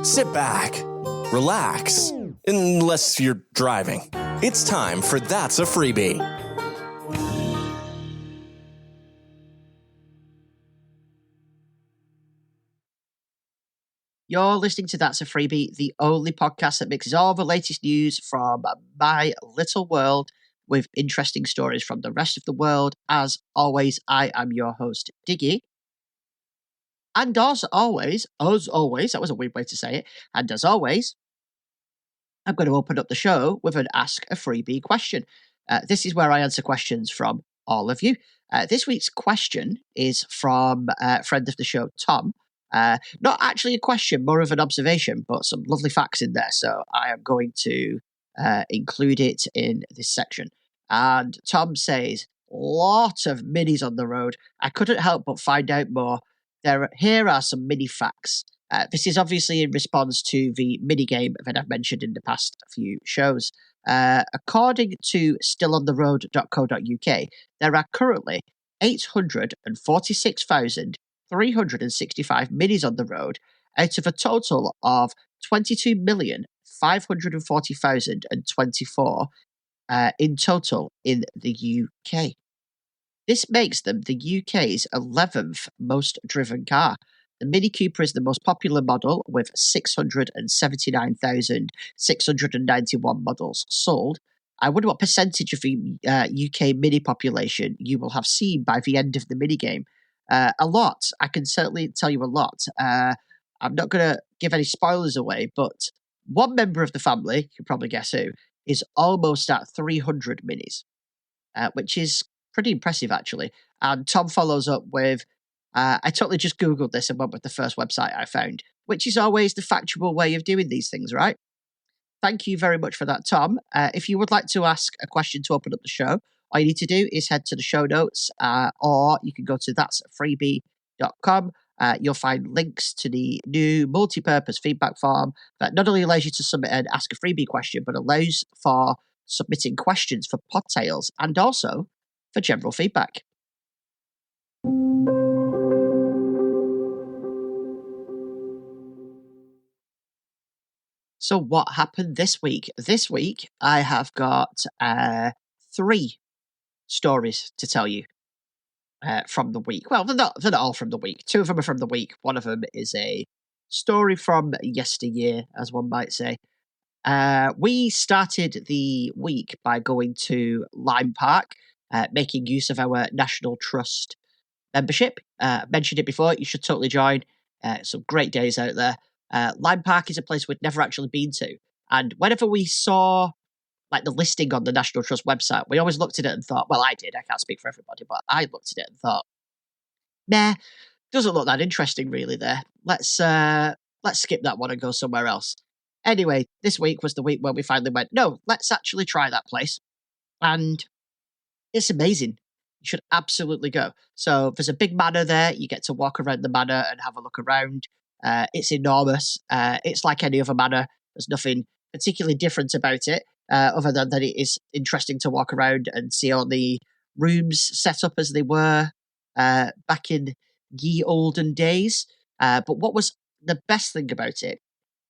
Sit back, relax, unless you're driving. It's time for That's a Freebie. You're listening to That's a Freebie, the only podcast that mixes all the latest news from my little world with interesting stories from the rest of the world. As always, I am your host, Diggy. And as always, that was a weird way to say it. And as always, I'm going to open up the show with an Ask a Freebie question. This is where I answer questions from all of you. This week's question is from a friend of the show, Tom. Not actually a question, more of an observation, but some lovely facts in there. So I am going to include it in this section. And Tom says, lot of minis on the road. I couldn't help but find out more. Here are some mini facts. This is obviously in response to the mini game that I've mentioned in the past few shows. According to stillontheroad.co.uk, there are currently 846,365 minis on the road out of a total of 22,540,024 in total in the UK. This makes them the UK's 11th most driven car. The Mini Cooper is the most popular model with 679,691 models sold. I wonder what percentage of the UK Mini population you will have seen by the end of the mini game. A lot. I can certainly tell you a lot. I'm not going to give any spoilers away, but one member of the family, you can probably guess who, is almost at 300 minis, which is pretty impressive, actually. And Tom follows up with, I totally just Googled this and went with the first website I found, which is always the factual way of doing these things, right? Thank you very much for that, Tom. If you would like to ask a question to open up the show, all you need to do is head to the show notes, or you can go to that'sfreebie.com. You'll find links to the new multi-purpose feedback form that not only allows you to submit an Ask a Freebie question, but allows for submitting questions for podtails and also for general feedback. So what happened this week? This week, I have got 3 stories to tell you from the week. Well, they're not all from the week. 2 of them are from the week. One of them is a story from yesteryear, as one might say. We started the week by going to Lime Park, making use of our National Trust membership. Mentioned it before, you should totally join. Some great days out there. Lime Park is a place we'd never actually been to. And whenever we saw like the listing on the National Trust website, we always looked at it and thought, well, I did. I can't speak for everybody, but I looked at it and thought, nah, doesn't look that interesting really there. Let's skip that one and go somewhere else. Anyway, this week was the week where we finally went, no, let's actually try that place. And it's amazing. You should absolutely go. So there's a big manor there. You get to walk around the manor and have a look around. It's enormous. It's like any other manor. There's nothing particularly different about it, other than that it is interesting to walk around and see all the rooms set up as they were back in ye olden days. But what was the best thing about it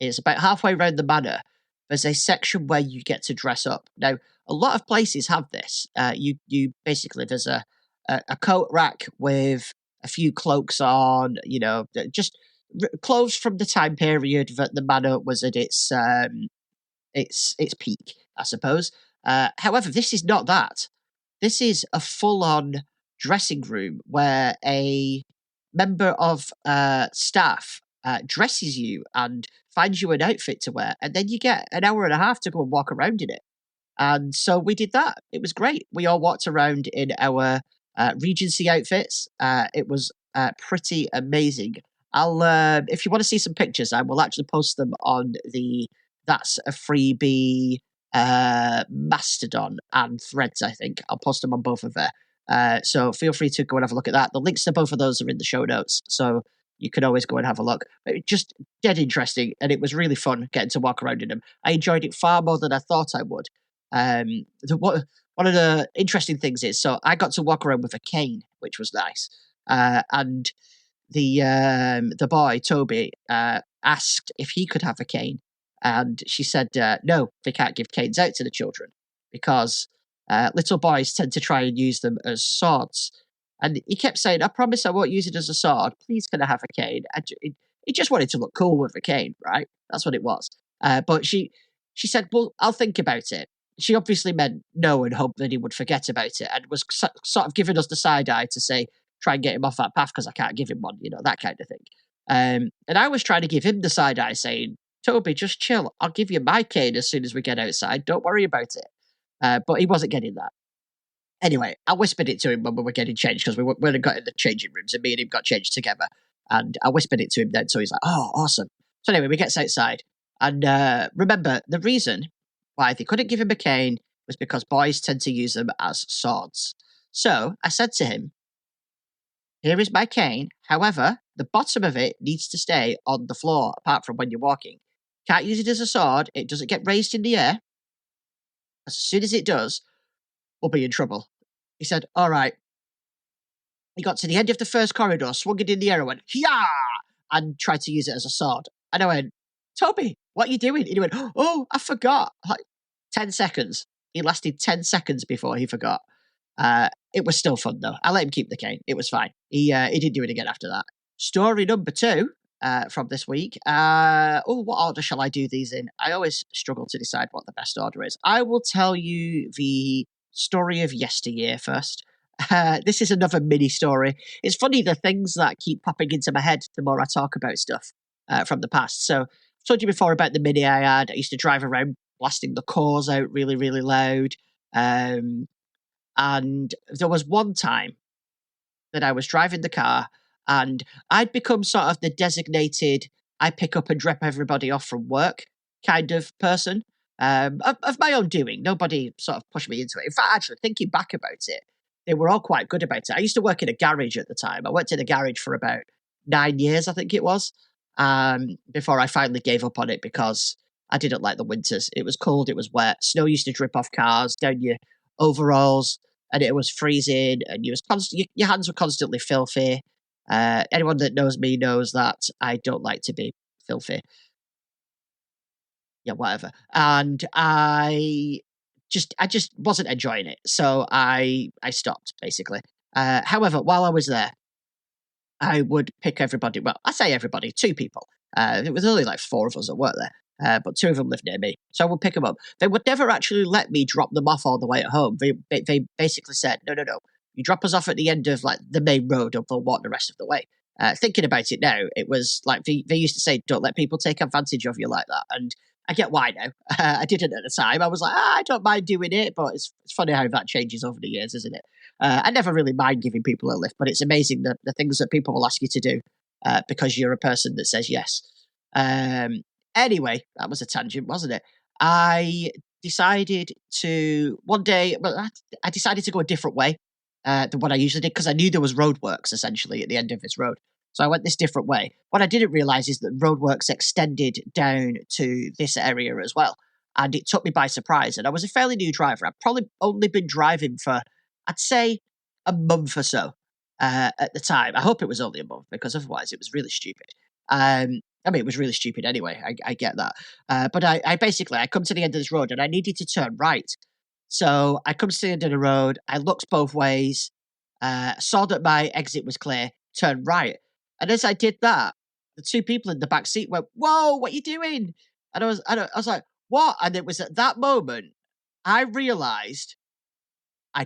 is about halfway around the manor, there's a section where you get to dress up. Now, a lot of places have this. You basically, there's a coat rack with a few cloaks on, just clothes from the time period that the manor was at its peak, I suppose. However, this is not that. This is a full-on dressing room where a member of staff dresses you and finds you an outfit to wear, and then you get an hour and a half to go and walk around in it. And so we did that. It was great. We all walked around in our Regency outfits. It was pretty amazing. I'll, if you want to see some pictures, I will actually post them on the That's a Freebie Mastodon and Threads, I think. I'll post them on both of there. So feel free to go and have a look at that. The links to both of those are in the show notes, so you can always go and have a look. But just dead interesting, and it was really fun getting to walk around in them. I enjoyed it far more than I thought I would. One of the interesting things is, so I got to walk around with a cane, which was nice. And the boy, Toby, asked if he could have a cane. And she said, no, they can't give canes out to the children because little boys tend to try and use them as swords. And he kept saying, I promise I won't use it as a sword. Please, can I have a cane? He just wanted to look cool with a cane, right? That's what it was. But she said, well, I'll think about it. She obviously meant no and hoped that he would forget about it and was sort of giving us the side eye to say, try and get him off that path because I can't give him one, that kind of thing. And I was trying to give him the side eye saying, Toby, just chill. I'll give you my cane as soon as we get outside. Don't worry about it. But he wasn't getting that. Anyway, I whispered it to him when we were getting changed because we got in the changing rooms and me and him got changed together. And I whispered it to him then. So he's like, oh, awesome. So anyway, we get outside. And remember, the reason why they couldn't give him a cane was because boys tend to use them as swords. So I said to him, here is my cane. However, the bottom of it needs to stay on the floor apart from when you're walking. Can't use it as a sword. It doesn't get raised in the air. As soon as it does, we'll be in trouble. He said, all right. He got to the end of the first corridor, swung it in the air and went, yeah, and tried to use it as a sword. And I went, Toby, what are you doing? And he went, oh, I forgot. Like 10 seconds. He lasted 10 seconds before he forgot. It was still fun, though. I let him keep the cane. It was fine. He didn't do it again after that. Story number 2 from this week. What order shall I do these in? I always struggle to decide what the best order is. I will tell you the story of yesteryear first. This is another mini story. It's funny, the things that keep popping into my head the more I talk about stuff from the past. So I've told you before about the Mini I had. I used to drive around blasting the cores out really, really loud. And there was one time that I was driving the car and I'd become sort of the designated, I pick up and drop everybody off from work kind of person of my own doing. Nobody sort of pushed me into it. In fact, actually, thinking back about it, they were all quite good about it. I used to work in a garage at the time. I worked in a garage for about 9 years, I think it was, before I finally gave up on it because I didn't like the winters. It was cold, it was wet. Snow used to drip off cars, down your overalls, and it was freezing, and your hands were constantly filthy. Anyone that knows me knows that I don't like to be filthy. Yeah, whatever. And I just wasn't enjoying it, so I stopped basically. However, while I was there, I would pick everybody. Well, I say everybody, 2 people. It was only like 4 of us that worked there, but 2 of them lived near me, so I would pick them up. They would never actually let me drop them off all the way at home. They basically said, no, you drop us off at the end of like the main road, and we'll walk the rest of the way. Thinking about it now, it was like they used to say, don't let people take advantage of you like that, and I get why now. I didn't at the time. I was like, I don't mind doing it, but it's funny how that changes over the years, isn't it? I never really mind giving people a lift, but it's amazing the things that people will ask you to do because you're a person that says yes. Anyway, that was a tangent, wasn't it? I decided to one day, I decided to go a different way than what I usually did because I knew there was roadworks essentially at the end of this road. So I went this different way. What I didn't realize is that roadworks extended down to this area as well. And it took me by surprise. And I was a fairly new driver. I'd probably only been driving for, I'd say, a month or so at the time. I hope it was only a month because otherwise it was really stupid. It was really stupid anyway. I get that. But I basically come to the end of this road and I needed to turn right. So I come to the end of the road. I looked both ways, saw that my exit was clear, turned right. And as I did that, the 2 people in the back seat went, whoa, what are you doing? And I was like, what? And it was at that moment I realized I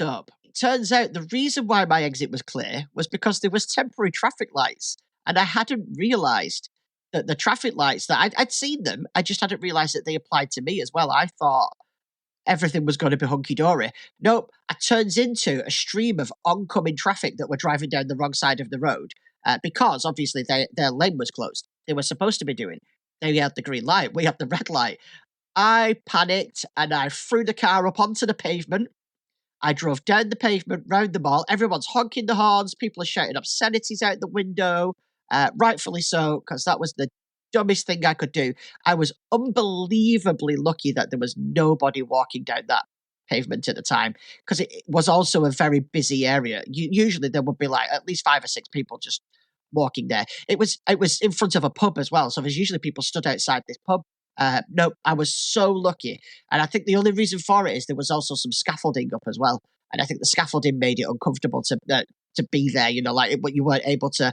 up. It turns out the reason why my exit was clear was because there was temporary traffic lights. And I hadn't realized that the traffic lights that I'd seen them, I just hadn't realized that they applied to me as well. I thought everything was going to be hunky-dory. Nope, it turns into a stream of oncoming traffic that were driving down the wrong side of the road because obviously their lane was closed. They were supposed to be doing. They had the green light. We had the red light. I panicked and I threw the car up onto the pavement. I drove down the pavement, round the mall. Everyone's honking the horns. People are shouting obscenities out the window. Rightfully so, because that was the dumbest thing I could do. I was unbelievably lucky that there was nobody walking down that pavement at the time, because it was also a very busy area. Usually there would be like at least 5 or 6 people just walking there. It was in front of a pub as well. So there's usually people stood outside this pub. No, I was so lucky. And I think the only reason for it is there was also some scaffolding up as well. And I think the scaffolding made it uncomfortable to be there, but you weren't able to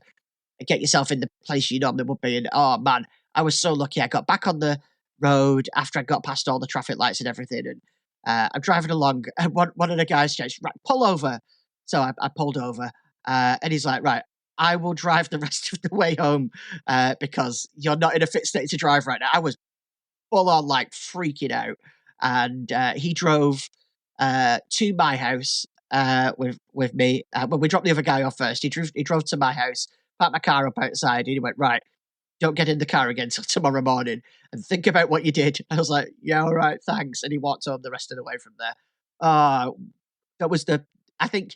get yourself in the place you normally would be. And oh man, I was so lucky. I got back on the road after I got past all the traffic lights and everything. And I'm driving along, and one of the guys says, right, pull over. So I pulled over, and he's like, right, I will drive the rest of the way home because you're not in a fit state to drive right now. I was full on like freaking out. And he drove to my house with me. But we dropped the other guy off first. He drove to my house, parked my car up outside, and he went, right, don't get in the car again till tomorrow morning and think about what you did. I was like, yeah, all right, thanks. And he walked home the rest of the way from there. That was I think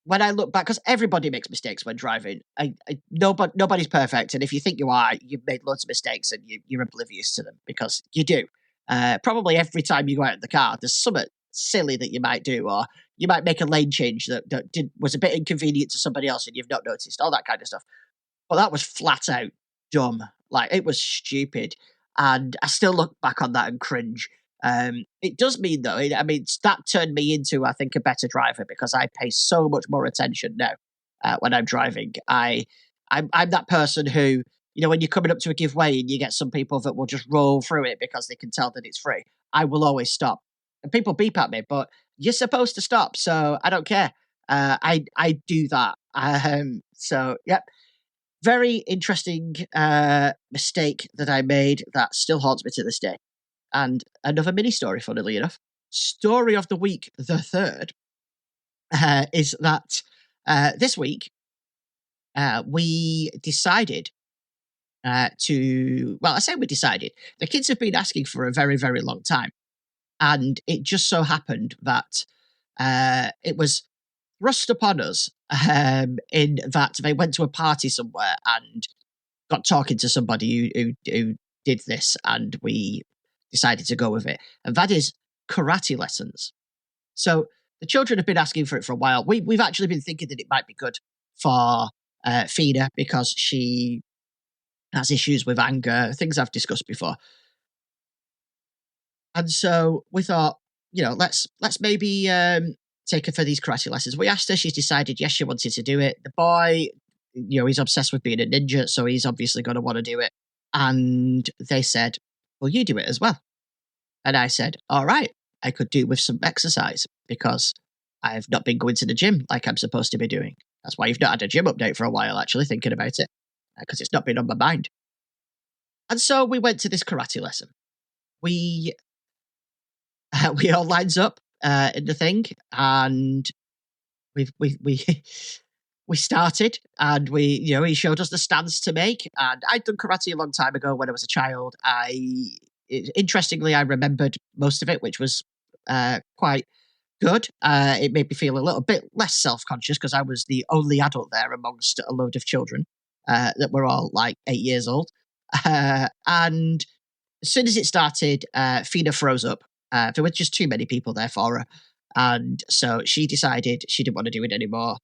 when I look back, because everybody makes mistakes when driving. Nobody's perfect. And if you think you are, you've made loads of mistakes and you're oblivious to them because you do. Probably every time you go out in the car, there's something silly that you might do, or you might make a lane change that was a bit inconvenient to somebody else and you've not noticed, all that kind of stuff. But that was flat out dumb. Like, it was stupid. And I still look back on that and cringe. It does mean, though, that turned me into, I think, a better driver because I pay so much more attention now when I'm driving. I'm that person who, when you're coming up to a giveaway and you get some people that will just roll through it because they can tell that it's free, I will always stop. And people beep at me, but you're supposed to stop, so I don't care. I do that. So, yep. Very interesting mistake that I made that still haunts me to this day. And another mini story, funnily enough. Story of the week, the third, is that this week we decided I say we decided. The kids have been asking for a very, very long time. And it just so happened that it was thrust upon us in that they went to a party somewhere and got talking to somebody who did this, and we decided to go with it. And that is karate lessons. So the children have been asking for it for a while. We've actually been thinking that it might be good for Fina because she has issues with anger, things I've discussed before. And so we thought, let's maybe take her for these karate lessons. We asked her, she's decided, yes, she wanted to do it. The boy, he's obsessed with being a ninja, so he's obviously going to want to do it. And they said, well, you do it as well. And I said, all right, I could do with some exercise because I've not been going to the gym like I'm supposed to be doing. That's why you've not had a gym update for a while, actually, thinking about it, because it's not been on my mind. And so we went to this karate lesson. We all lines up in the thing, and we started, and he showed us the stance to make. And I'd done karate a long time ago when I was a child. Interestingly, I remembered most of it, which was quite good. It made me feel a little bit less self-conscious because I was the only adult there amongst a load of children that were all like 8 years old. And as soon as it started, Fina froze up. There were just too many people there for her. And so she decided she didn't want to do it anymore,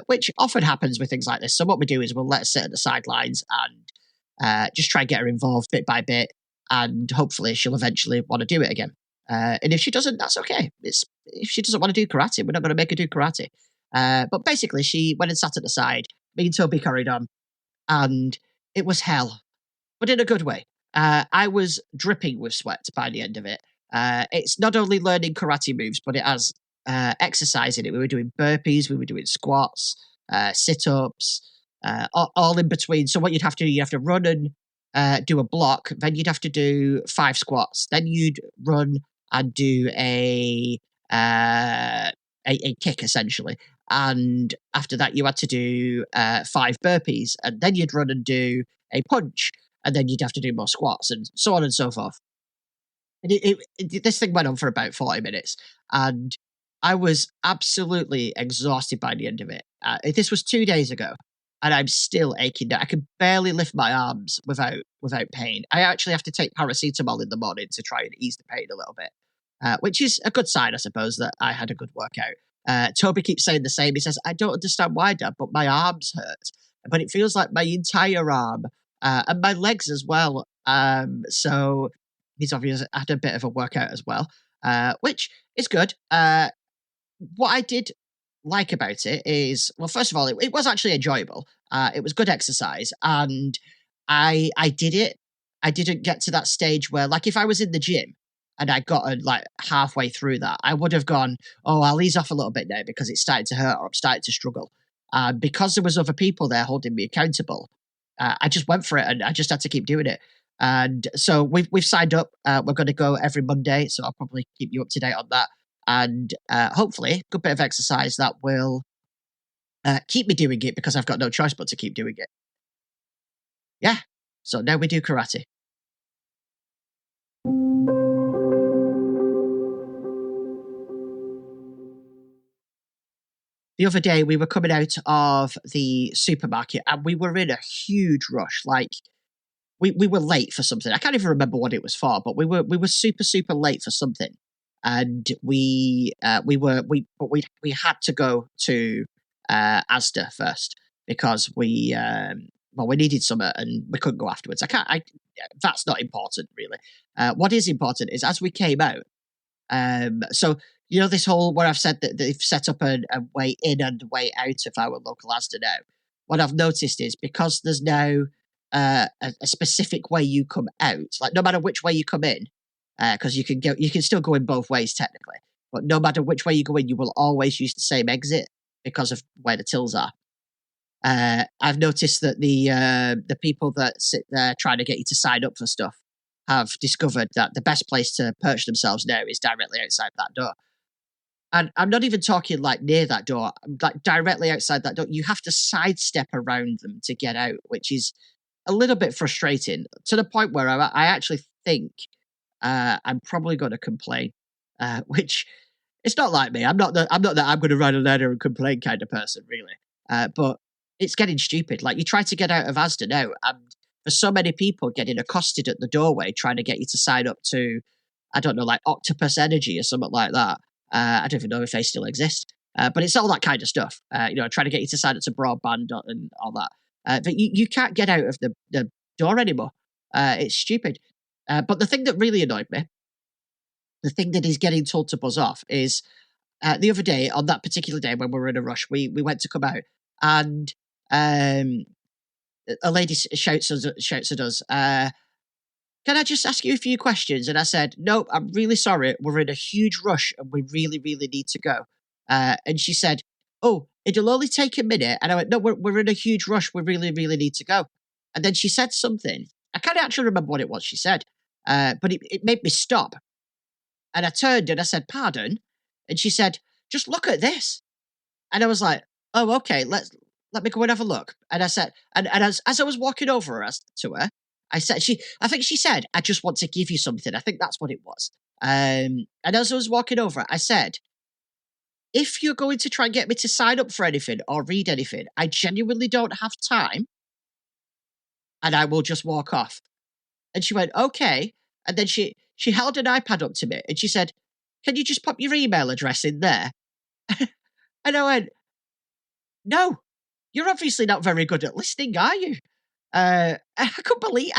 which often happens with things like this. So what we do is we'll let her sit at the sidelines and just try and get her involved bit by bit. And hopefully she'll eventually want to do it again. And if she doesn't, that's okay. If she doesn't want to do karate, we're not going to make her do karate. But basically, she went and sat at the side. Me and Toby carried on. And it was hell, but in a good way. I was dripping with sweat by the end of it. It's not only learning karate moves, but it has exercise in it. We were doing burpees, we were doing squats, sit-ups, all in between. So what you'd have to do, you have to run and do a block. Then you'd have to do 5 squats. Then you'd run and do a kick, essentially. And after that, you had to do 5 burpees. And then you'd run and do a punch. And then you'd have to do more squats and so on and so forth. And this thing went on for about 40 minutes. And I was absolutely exhausted by the end of it. This was 2 days ago. And I'm still aching now. I can barely lift my arms without pain. I actually have to take paracetamol in the morning to try and ease the pain a little bit, which is a good sign, I suppose, that I had a good workout. Toby keeps saying the same. He says, I don't understand why, Dad, but my arms hurt. but it feels like my entire arm and my legs as well. So he's obviously had a bit of a workout as well, which is good. What I did like about it is, well, first of all, it was actually enjoyable. It was good exercise, and I did it. I didn't get to that stage where, like, if I was in the gym and I got like halfway through that, I would have gone, "Oh, I'll ease off a little bit now because it's starting to hurt or I'm starting to struggle." Because there was other people there holding me accountable, I just went for it and I just had to keep doing it. And so we've signed up. We're going to go every Monday, so I'll probably keep you up to date on that. And hopefully, a good bit of exercise that will keep me doing it because I've got no choice but to keep doing it. Yeah. So now we do karate. The other day, we were coming out of the supermarket and we were in a huge rush. Like, we were late for something. I can't even remember what it was for, but we were super, super late for something. And we had to go to Asda first because we needed some and we couldn't go afterwards. That's not important really. What is important is as we came out. So this whole where I've said that they've set up a way in and a way out of our local Asda now. What I've noticed is because there's now a specific way you come out, like no matter which way you come in, because you can still go in both ways technically, but no matter which way you go in, you will always use the same exit because of where the tills are. I've noticed that the people that sit there trying to get you to sign up for stuff have discovered that the best place to perch themselves now is directly outside that door. And I'm not even talking like near that door, like directly outside that door. You have to sidestep around them to get out, which is a little bit frustrating to the point where I actually think I'm probably going to complain, which it's not like me. I'm not that I'm going to run a ladder and complain kind of person, really. But it's getting stupid. Like you try to get out of Asda now, and for so many people getting accosted at the doorway trying to get you to sign up to, I don't know, like Octopus Energy or something like that. I don't even know if they still exist. But it's all that kind of stuff. Trying to get you to sign up to broadband and all that. But you can't get out of the door anymore. It's stupid. But the thing that really annoyed me, the thing that is getting told to buzz off is the other day, on that particular day when we were in a rush, we went to come out and a lady shouts at us, can I just ask you a few questions? And I said, no, I'm really sorry. We're in a huge rush and we really, really need to go. And she said, oh, it'll only take a minute. And I went, no, we're in a huge rush. We really, really need to go. And then she said something. I can't actually remember what it was she said, but it made me stop. And I turned and I said, pardon? And she said, just look at this. And I was like, oh, okay, let me go and have a look. And I said, and as I was walking over to her, I think she said, I just want to give you something. I think that's what it was. And as I was walking over, I said, if you're going to try and get me to sign up for anything or read anything, I genuinely don't have time. And I will just walk off. And she went, okay. And then she held an iPad up to me and she said, can you just pop your email address in there? And I went, no, you're obviously not very good at listening, are you? I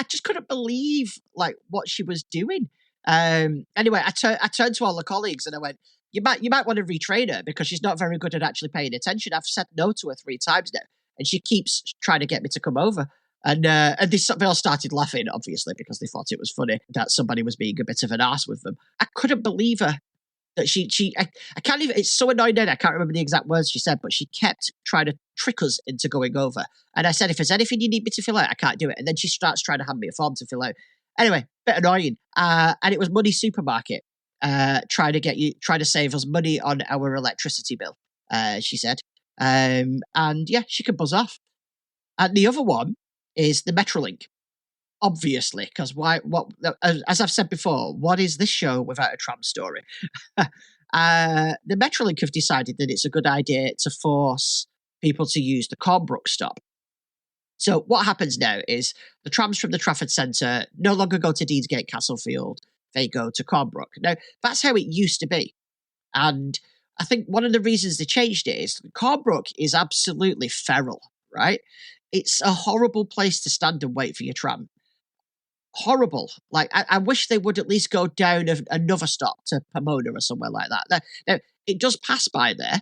just couldn't believe like what she was doing. Anyway, I turned to all the colleagues and I went, you might want to retrain her because she's not very good at actually paying attention. I've said no to her 3 times now, and she keeps trying to get me to come over. And they all started laughing, obviously, because they thought it was funny that somebody was being a bit of an arse with them. I couldn't believe her. That I can't even, it's so annoying now, I can't remember the exact words she said, but she kept trying to trick us into going over. And I said, if there's anything you need me to fill out, I can't do it. And then she starts trying to hand me a form to fill out. Anyway, bit annoying. And it was Money Supermarket, trying to save us money on our electricity bill, she said. And yeah, she could buzz off. And the other one is the Metrolink. Obviously, because as I've said before, what is this show without a tram story? The Metrolink have decided that it's a good idea to force people to use the Cornbrook stop. So what happens now is the trams from the Trafford Centre no longer go to Deansgate Castlefield, they go to Cornbrook. Now, that's how it used to be. And I think one of the reasons they changed it is Cornbrook is absolutely feral, right? It's a horrible place to stand and wait for your tram. Horrible. Like, I wish they would at least go down another stop to Pomona or somewhere like that. Now, it does pass by there,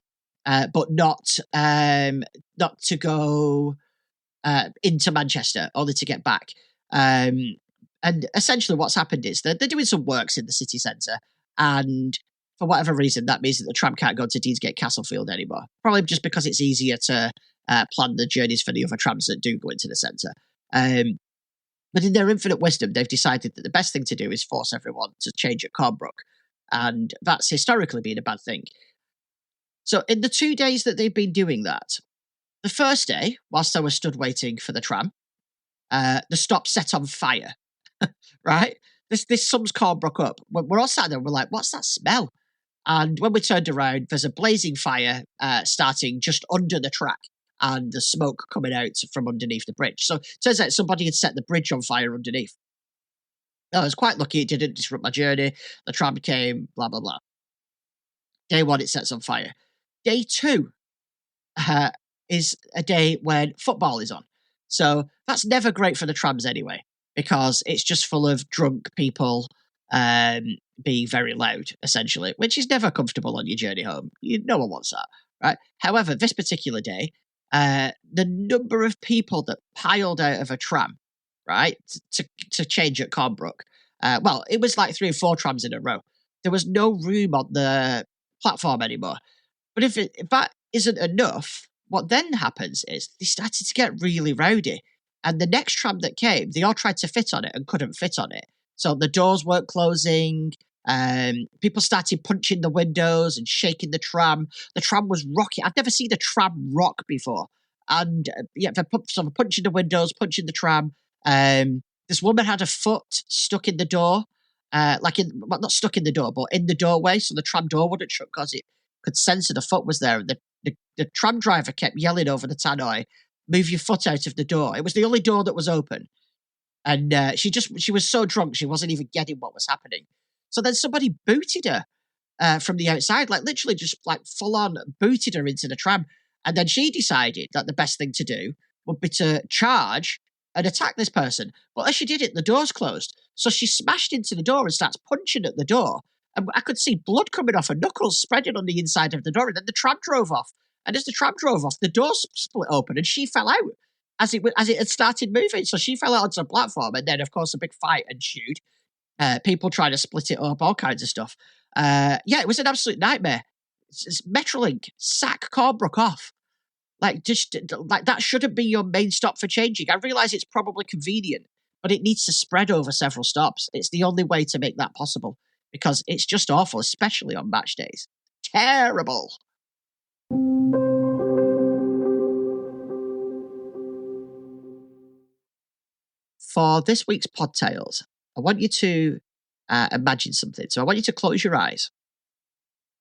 but not to go into Manchester, only to get back. And essentially what's happened is that they're doing some works in the city centre, and for whatever reason, that means that the tram can't go to Deansgate Castlefield anymore. Probably just because it's easier to plan the journeys for the other trams that do go into the centre. But in their infinite wisdom, they've decided that the best thing to do is force everyone to change at Cornbrook. And that's historically been a bad thing. So in the 2 days that they've been doing that, the first day, whilst I was stood waiting for the tram, the stop set on fire, right? This sums Cornbrook up. We're all sat there, we're like, what's that smell? And when we turned around, there's a blazing fire starting just under the track, and the smoke coming out from underneath the bridge. So it turns out somebody had set the bridge on fire underneath. I was quite lucky it didn't disrupt my journey. The tram came, blah, blah, blah. Day 1, it sets on fire. Day 2 is a day when football is on. So that's never great for the trams anyway, because it's just full of drunk people being very loud, essentially, which is never comfortable on your journey home. No one wants that, right? However, this particular day, the number of people that piled out of a tram, right, to change at Cornbrook, well, it was like 3 or 4 trams in a row. There was no room on the platform anymore. But if that isn't enough, what then happens is they started to get really rowdy. And the next tram that came, they all tried to fit on it and couldn't fit on it. So the doors weren't closing. People started punching the windows and shaking the tram. The tram was rocking. I've never seen a tram rock before. And they're punching the windows, punching the tram. This woman had a foot stuck in the door, not stuck in the door, but in the doorway, so the tram door wouldn't shut because it could sense that a foot was there. And the tram driver kept yelling over the tannoy, "Move your foot out of the door." It was the only door that was open. And she was so drunk, she wasn't even getting what was happening. So then somebody booted her from the outside, like literally just like full on booted her into the tram. And then she decided that the best thing to do would be to charge and attack this person. But as she did it, the door's closed. So she smashed into the door and starts punching at the door. And I could see blood coming off her knuckles, spreading on the inside of the door. And then the tram drove off. And as the tram drove off, the door split open and she fell out as it had started moving. So she fell out onto the platform. And then, of course, a big fight ensued. People trying to split it up, all kinds of stuff. It was an absolute nightmare. It's Metrolink, sack Cornbrook off. Like that shouldn't be your main stop for changing. I realise it's probably convenient, but it needs to spread over several stops. It's the only way to make that possible, because it's just awful, especially on match days. Terrible. For this week's Pod Tales, I want you to imagine something. So I want you to close your eyes,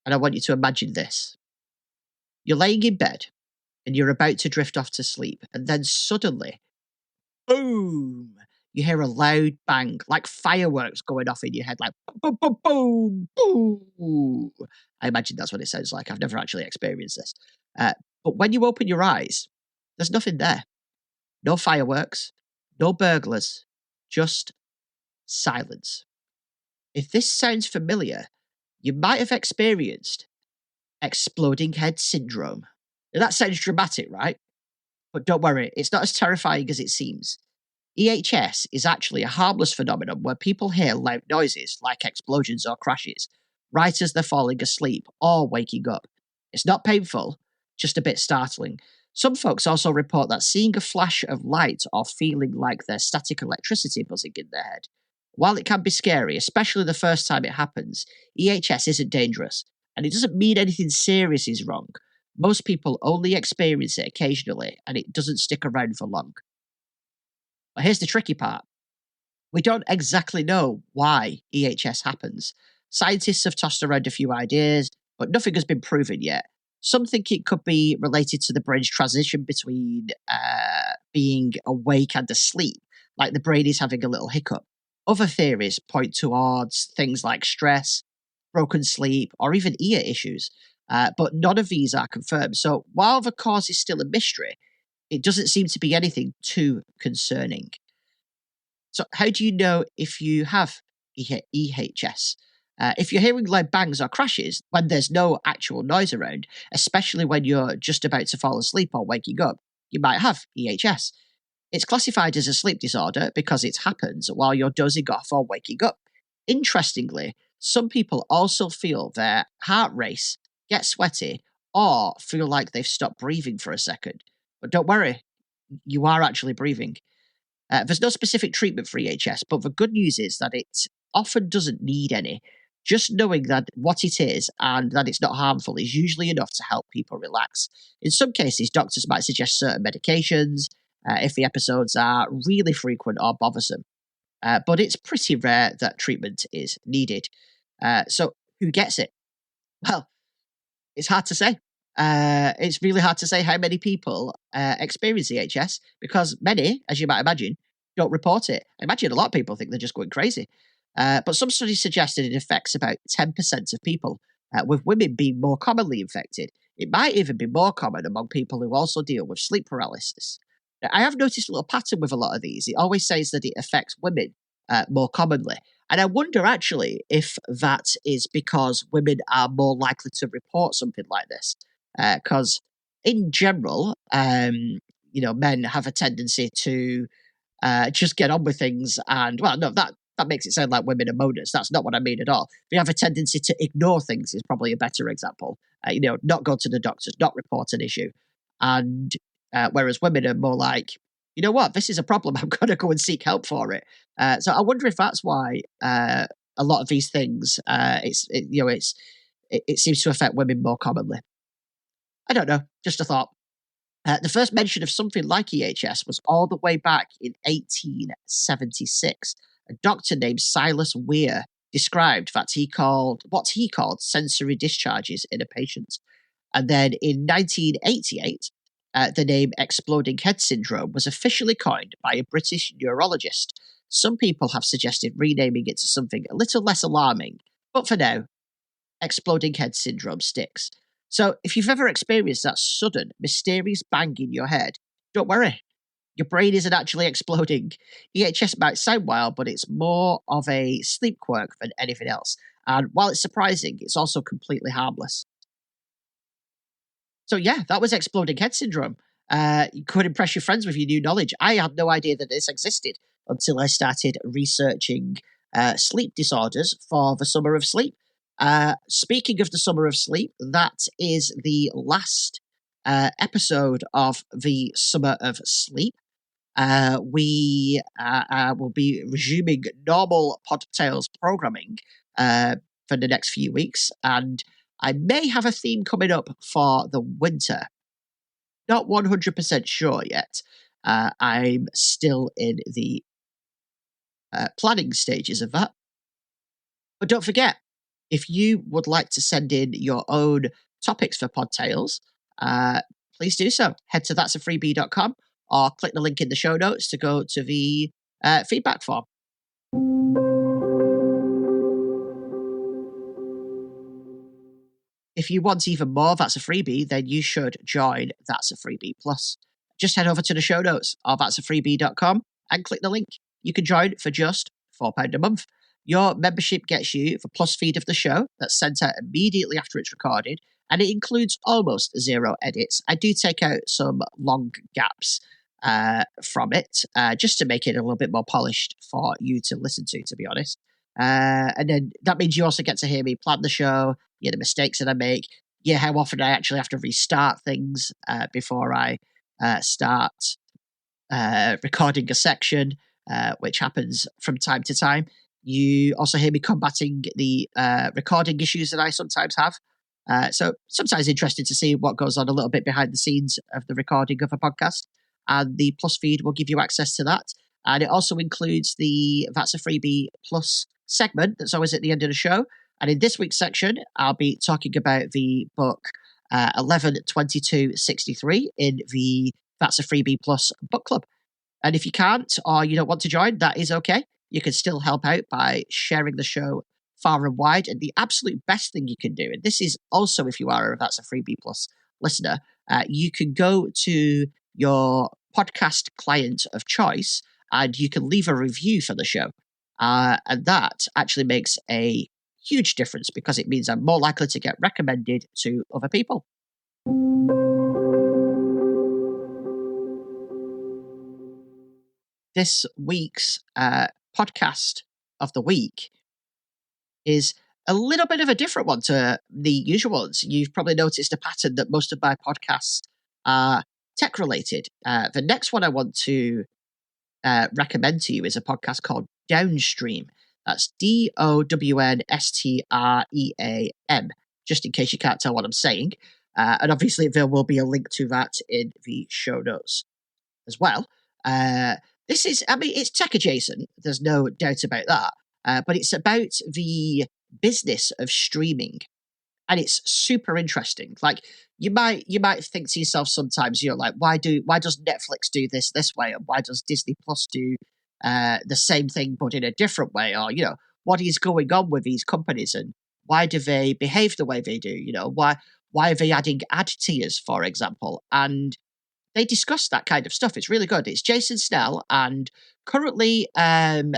and I want you to imagine this. You're laying in bed, and you're about to drift off to sleep, and then suddenly, boom, you hear a loud bang, like fireworks going off in your head, like boom, boom, boom, boom. I imagine that's what it sounds like. I've never actually experienced this. But when you open your eyes, there's nothing there. No fireworks, no burglars, just silence. If this sounds familiar, you might have experienced exploding head syndrome. Now, that sounds dramatic, right? But don't worry, it's not as terrifying as it seems. EHS is actually a harmless phenomenon where people hear loud noises like explosions or crashes right as they're falling asleep or waking up. It's not painful, just a bit startling. Some folks also report that seeing a flash of light or feeling like there's static electricity buzzing in their head. While it can be scary, especially the first time it happens, EHS isn't dangerous, and it doesn't mean anything serious is wrong. Most people only experience it occasionally, and it doesn't stick around for long. But here's the tricky part. We don't exactly know why EHS happens. Scientists have tossed around a few ideas, but nothing has been proven yet. Some think it could be related to the brain's transition between being awake and asleep, like the brain is having a little hiccup. Other theories point towards things like stress, broken sleep, or even ear issues, but none of these are confirmed. So while the cause is still a mystery, it doesn't seem to be anything too concerning. So, how do you know if you have EHS? If you're hearing loud bangs or crashes when there's no actual noise around, especially when you're just about to fall asleep or waking up, you might have EHS. It's classified as a sleep disorder because it happens while you're dozing off or waking up. Interestingly, some people also feel their heart race, get sweaty, or feel like they've stopped breathing for a second. But don't worry, you are actually breathing. There's no specific treatment for EHS, but the good news is that it often doesn't need any. Just knowing that what it is and that it's not harmful is usually enough to help people relax. In some cases, doctors might suggest certain medications if the episodes are really frequent or bothersome. But it's pretty rare that treatment is needed. So, who gets it? Well, it's hard to say. It's really hard to say how many people experience EHS because many, as you might imagine, don't report it. I imagine a lot of people think they're just going crazy. But some studies suggested it affects about 10% of people, with women being more commonly infected. It might even be more common among people who also deal with sleep paralysis. Now, I have noticed a little pattern with a lot of these. It always says that it affects women more commonly. And I wonder actually if that is because women are more likely to report something like this. Because in general, men have a tendency to just get on with things. And, well, no, that makes it sound like women are moaners. That's not what I mean at all. We have a tendency to ignore things is probably a better example. Not go to the doctors, not report an issue. And whereas women are more like, you know what, this is a problem. I'm going to go and seek help for it. So I wonder if that's why a lot of these things, it seems to affect women more commonly. I don't know, just a thought. The first mention of something like EHS was all the way back in 1876. A doctor named Silas Weir described what he called sensory discharges in a patient. And then in 1988, the name exploding head syndrome was officially coined by a British neurologist. Some people have suggested renaming it to something a little less alarming, but for now, exploding head syndrome sticks. So if you've ever experienced that sudden, mysterious bang in your head, don't worry. Your brain isn't actually exploding. EHS might sound wild, but it's more of a sleep quirk than anything else. And while it's surprising, it's also completely harmless. So yeah, that was exploding head syndrome. You could impress your friends with your new knowledge. I had no idea that this existed until I started researching sleep disorders for the Summer of Sleep. Speaking of the Summer of Sleep, that is the last episode of the Summer of Sleep. We will be resuming normal Podtails programming for the next few weeks, and I may have a theme coming up for the winter. Not 100% sure yet. I'm still in the planning stages of that. But don't forget, if you would like to send in your own topics for Podtails, please do so. Head to that'safreebie.com or click the link in the show notes to go to the feedback form. If you want even more That's a Freebie, then you should join That's a Freebie Plus. Just head over to the show notes of that'safreebie.com and click the link. You can join for just £4 a month. Your membership gets you the plus feed of the show that's sent out immediately after it's recorded, and it includes almost zero edits. I do take out some long gaps from it, just to make it a little bit more polished for you to listen to be honest. And then that means you also get to hear me plan the show, the mistakes that I make, how often I actually have to restart things before I start recording a section, which happens from time to time. You also hear me combating the recording issues that I sometimes have. So sometimes interesting to see what goes on a little bit behind the scenes of the recording of a podcast. And the Plus feed will give you access to that. And it also includes the That's a Freebie Plus segment that's always at the end of the show. And in this week's section, I'll be talking about the book 11/22/63 in the That's a Freebie Plus book club. And if you can't or you don't want to join, that is okay. You can still help out by sharing the show far and wide. And the absolute best thing you can do, and this is also if you are a That's a Freebie Plus listener, you can go to your podcast client of choice, and you can leave a review for the show. And that actually makes a huge difference because it means I'm more likely to get recommended to other people. This week's podcast of the week is a little bit of a different one to the usual ones. You've probably noticed a pattern that most of my podcasts are tech related. The next one I want to recommend to you is a podcast called Downstream. That's DOWNSTREAM, just in case you can't tell what I'm saying. And obviously, there will be a link to that in the show notes as well. This is, I mean, it's tech adjacent. There's no doubt about that. But it's about the business of streaming. And it's super interesting. Like you might think to yourself sometimes, like, why does Netflix do this way, and why does Disney Plus do the same thing but in a different way, or what is going on with these companies, and why do they behave the way they do? Why are they adding ad tiers, for example? And they discuss that kind of stuff. It's really good. It's Jason Snell, and currently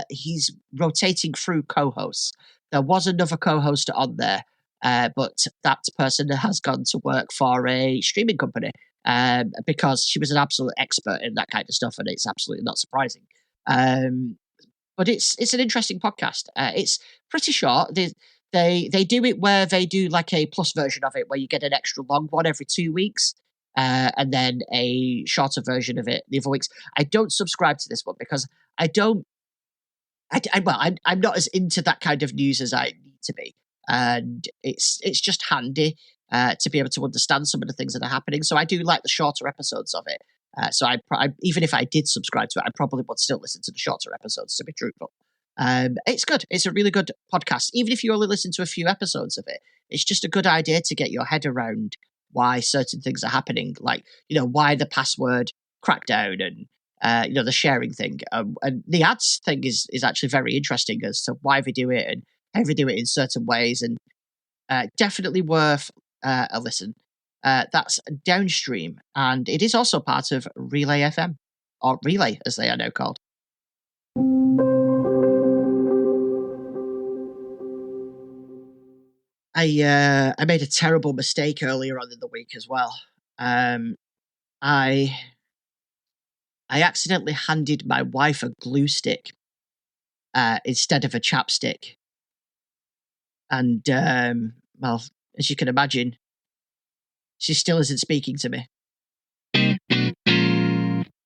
he's rotating through co-hosts. There was another co-host on there. But that person has gone to work for a streaming company because she was an absolute expert in that kind of stuff, and it's absolutely not surprising. But it's an interesting podcast. It's pretty short. They do it where they do like a plus version of it, where you get an extra long one every 2 weeks, and then a shorter version of it the other weeks. I don't subscribe to this one because I'm not as into that kind of news as I need to be. And it's just handy to be able to understand some of the things that are happening. So I do like the shorter episodes of it. So I even if I did subscribe to it, I probably would still listen to the shorter episodes, to be truthful. It's good. It's a really good podcast. Even if you only listen to a few episodes of it, it's just a good idea to get your head around why certain things are happening. Like, why the password crackdown and, the sharing thing. And the ads thing is actually very interesting as to why they do it and how they do it in certain ways, and definitely worth a listen. That's Downstream, and it is also part of Relay FM, or Relay as they are now called. I made a terrible mistake earlier on in the week as well. I accidentally handed my wife a glue stick instead of a chapstick. And, well, as you can imagine, she still isn't speaking to me.